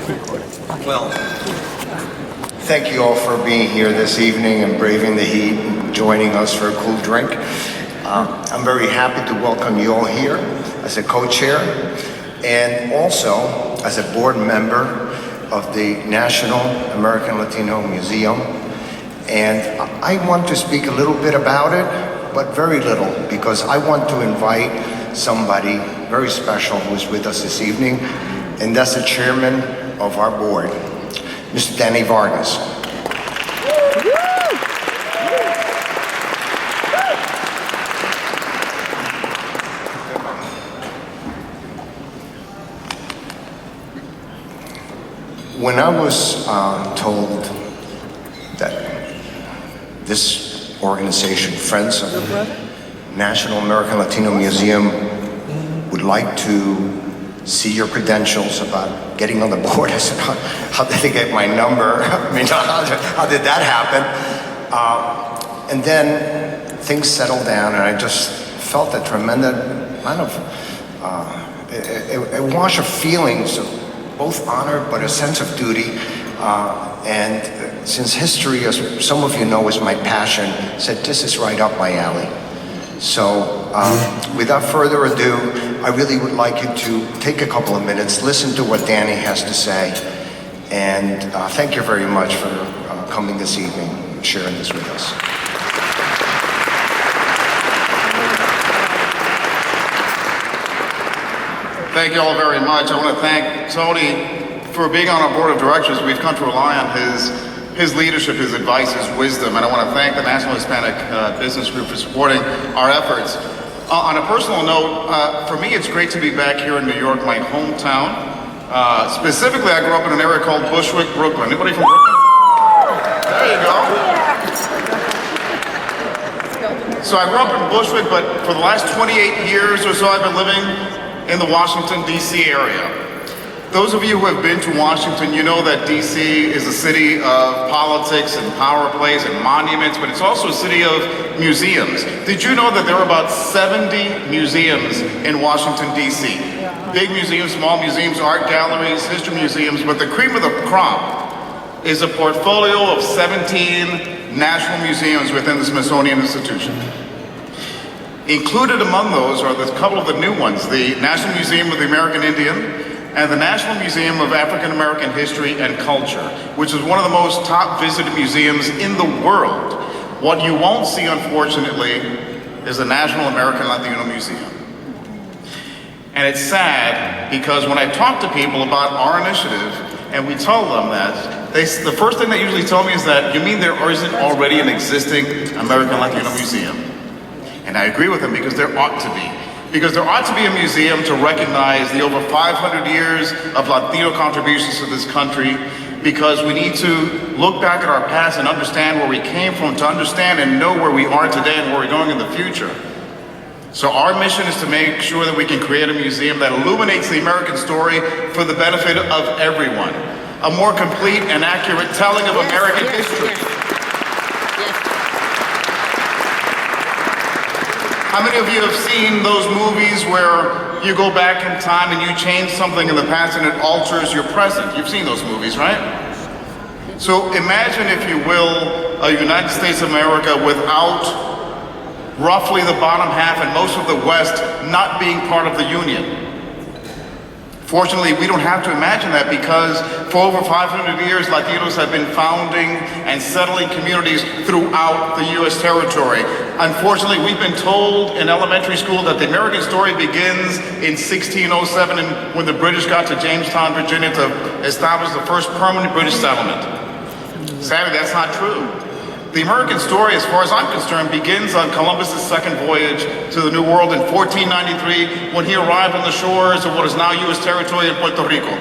Well, thank you all for being here this evening and braving the heat and joining us for a cool drink. I'm very happy to welcome you all here as a co-chair and also as a board member of the National American Latino Museum. And I want to speak a little bit about it, but very little, because I want to invite somebody very special who's with us this evening, and that's the chairman of our board, Mr. Danny Vargas. When I was told that this organization, Friends of the National American Latino Museum, would like to see your credentials about getting on the board, I said, how did they get my number? I mean, how did that happen? And then things settled down, and I just felt a tremendous amount of a wash of feelings of both honor, but a sense of duty. And since history, as some of you know, is my passion, said this is right up my alley. So without further ado, I really would like you to take a couple of minutes, listen to what Danny has to say, and thank you very much for coming this evening and sharing this with us. Thank you all very much. I want to thank Tony for being on our board of directors. We've come to rely on his leadership, his advice, his wisdom, and I want to thank the National Hispanic Business Group for supporting our efforts. On a personal note, for me it's great to be back here in New York, my hometown. Specifically, I grew up in an area called Bushwick, Brooklyn. Anybody from Brooklyn? There you go. So I grew up in Bushwick, but for the last 28 years or so I've been living in the Washington, D.C. area. Those of you who have been to Washington, you know that D.C. is a city of politics and power plays and monuments, but it's also a city of museums. Did you know that there are about 70 museums in Washington, D.C.? Big museums, small museums, art galleries, history museums, but the cream of the crop is a portfolio of 17 national museums within the Smithsonian Institution. Included among those are a couple of the new ones, the National Museum of the American Indian and the National Museum of African American History and Culture, which is one of the most top visited museums in the world. What you won't see, unfortunately, is the National American Latino Museum. And it's sad because when I talk to people about our initiative and we tell them that, the first thing they usually tell me is that, you mean there isn't already an existing American Latino Museum? And I agree with them because there ought to be. Because there ought to be a museum to recognize the over 500 years of Latino contributions to this country, because we need to look back at our past and understand where we came from, to understand and know where we are today and where we're going in the future. So our mission is to make sure that we can create a museum that illuminates the American story for the benefit of everyone. A more complete and accurate telling of American history. How many of you have seen those movies where you go back in time and you change something in the past and it alters your present? You've seen those movies, right? So imagine, if you will, a United States of America without roughly the bottom half and most of the West not being part of the Union. Fortunately, we don't have to imagine that, because for over 500 years, Latinos have been founding and settling communities throughout the U.S. territory. Unfortunately, we've been told in elementary school that the American story begins in 1607 when the British got to Jamestown, Virginia to establish the first permanent British settlement. Sadly, that's not true. The American story, as far as I'm concerned, begins on Columbus's second voyage to the New World in 1493, when he arrived on the shores of what is now U.S. territory in Puerto Rico.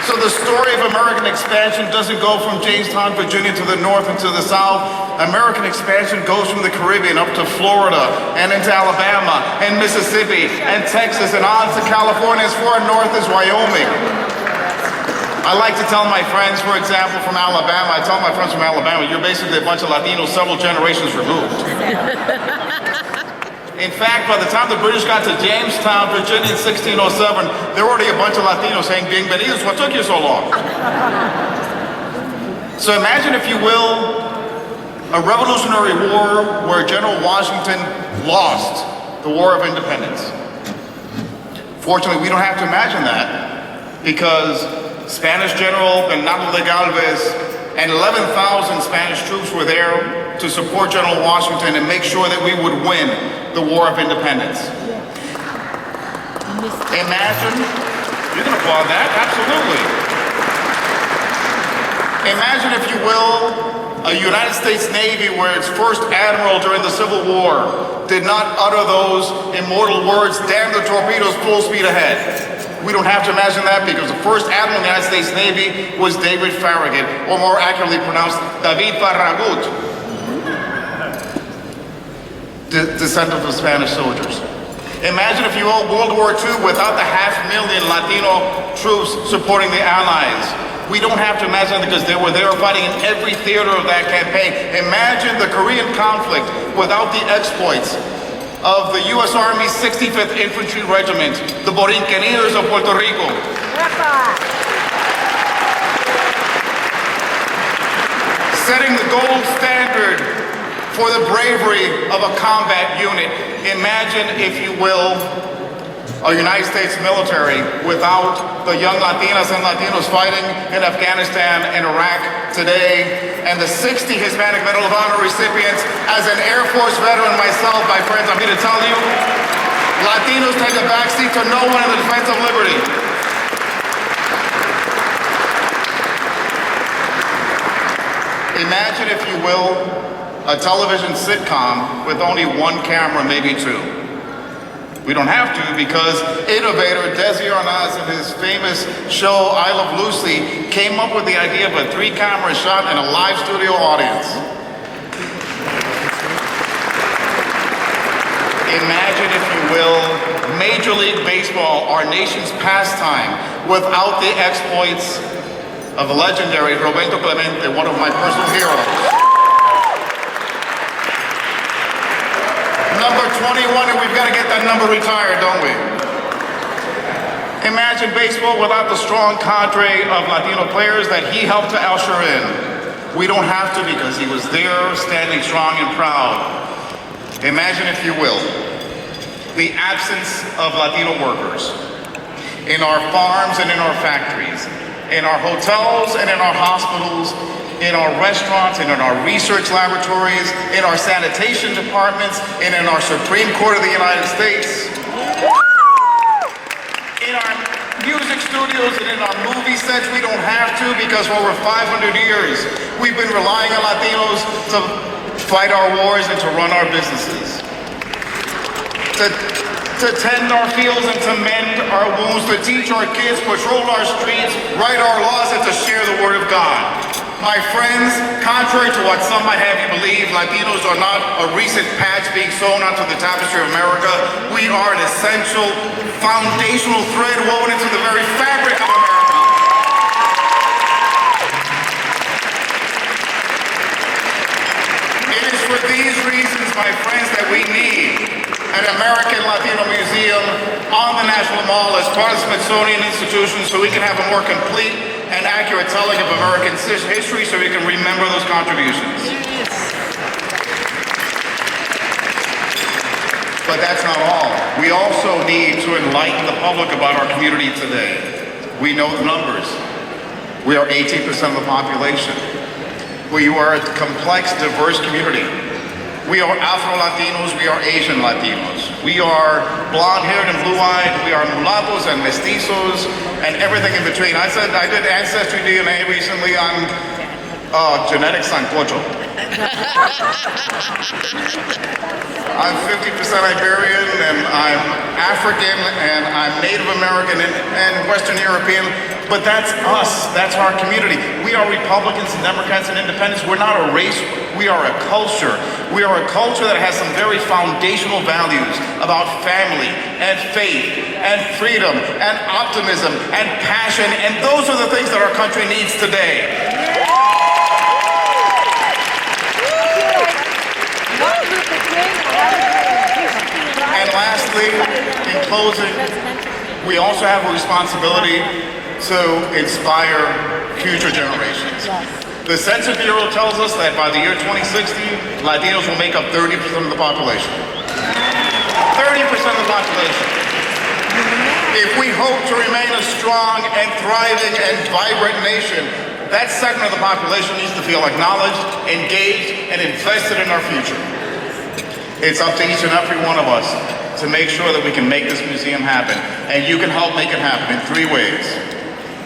So the story of American expansion doesn't go from Jamestown, Virginia to the north and to the south. American expansion goes from the Caribbean up to Florida and into Alabama and Mississippi and Texas and on to California, as far north as Wyoming. I like to tell my friends, for example, from Alabama, I tell my friends from Alabama, you're basically a bunch of Latinos several generations removed. In fact, by the time the British got to Jamestown, Virginia in 1607, there were already a bunch of Latinos saying, "Bienvenidos, what took you so long?" So imagine, if you will, a Revolutionary War where General Washington lost the War of Independence. Fortunately, we don't have to imagine that, because Spanish General Bernardo de Galvez and 11,000 Spanish troops were there to support General Washington and make sure that we would win the War of Independence. Imagine, you can applaud that, absolutely. Imagine, if you will, a United States Navy where its first admiral during the Civil War did not utter those immortal words, "Damn the torpedoes, full speed ahead." We don't have to imagine that, because the first admiral in the United States Navy was David Farragut, or more accurately pronounced, David Farragut, descendant of Spanish soldiers. Imagine, if you will, World War II without the 500,000 Latino troops supporting the Allies. We don't have to imagine that, because they were there fighting in every theater of that campaign. Imagine the Korean conflict without the exploits of the U.S. Army 65th Infantry Regiment, the Borinqueneers of Puerto Rico. Setting the gold standard for the bravery of a combat unit. Imagine, if you will, a United States military without the young Latinas and Latinos fighting in Afghanistan and Iraq today, and the 60 Hispanic Medal of Honor recipients. As an Air Force veteran myself, my friends, I'm here to tell you, Latinos take a backseat to no one in the defense of liberty. Imagine, if you will, a television sitcom with only one camera, maybe two. We don't have to, because innovator Desi Arnaz, in his famous show I Love Lucy, came up with the idea of a 3-camera shot and a live studio audience. Imagine, if you will, Major League Baseball, our nation's pastime, without the exploits of the legendary Roberto Clemente, one of my personal heroes. Number 21, and we've got to get that number retired, don't we? Imagine baseball without the strong cadre of Latino players that he helped to usher in. We don't have to, because he was there, standing strong and proud. Imagine, if you will, the absence of Latino workers in our farms and in our factories, in our hotels and in our hospitals, in our restaurants, and in our research laboratories, in our sanitation departments, and in our Supreme Court of the United States, in our music studios and in our movie sets. We don't have to, because for over 500 years, we've been relying on Latinos to fight our wars and to run our businesses, to tend our fields and to mend our wounds, to teach our kids, patrol our streets, write our laws, and to share the word of God. My friends, contrary to what some might have you believe, Latinos are not a recent patch being sewn onto the tapestry of America. We are an essential, foundational thread woven into the very fabric of America. It is for these reasons, my friends, that we need an American Latino Museum on the National Mall as part of the Smithsonian Institution, so we can have a more complete and accurate telling of American history, so we can remember those contributions. But that's not all. We also need to enlighten the public about our community today. We know the numbers. We are 18% of the population. We are a complex, diverse community. We are Afro-Latinos, we are Asian Latinos. We are blonde-haired and blue-eyed, we are mulattos and mestizos, and everything in between. I did Ancestry DNA recently on genetic sancocho. I'm 50% Iberian, and I'm African, and I'm Native American and Western European, but that's us, that's our community. We are Republicans and Democrats and Independents. We're not a race, we are a culture. We are a culture that has some very foundational values about family and faith and freedom and optimism and passion, and those are the things that our country needs today. And lastly, in closing, we also have a responsibility to inspire future generations. The Census Bureau tells us that by the year 2060, Latinos will make up 30% of the population. 30% of the population. If we hope to remain a strong and thriving and vibrant nation, that segment of the population needs to feel acknowledged, engaged, and invested in our future. It's up to each and every one of us to make sure that we can make this museum happen. And you can help make it happen in 3 ways.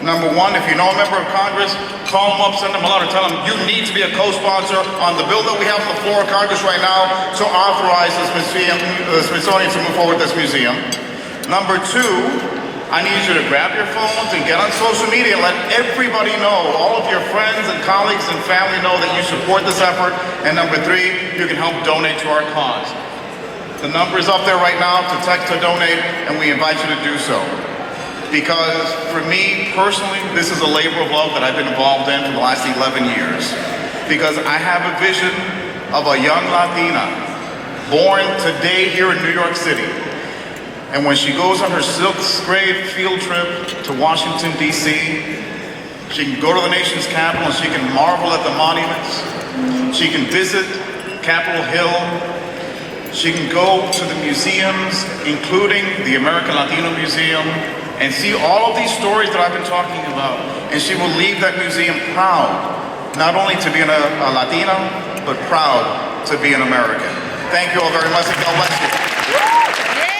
Number 1, if you know a member of Congress, call them up, send them a letter, tell them you need to be a co-sponsor on the bill that we have on the floor of Congress right now to authorize this museum, the Smithsonian to move forward with this museum. Number 2, I need you to grab your phones and get on social media and let everybody know, all of your friends and colleagues and family know that you support this effort. And number 3, you can help donate to our cause. The number is up there right now to text or donate, and we invite you to do so. Because for me personally, this is a labor of love that I've been involved in for the last 11 years. Because I have a vision of a young Latina born today here in New York City. And when she goes on her 6th grade field trip to Washington, D.C., she can go to the nation's capital and she can marvel at the monuments. She can visit Capitol Hill. She can go to the museums, including the American Latino Museum, and see all of these stories that I've been talking about. And she will leave that museum proud, not only to be a Latina, but proud to be an American. Thank you all very much, and God bless you.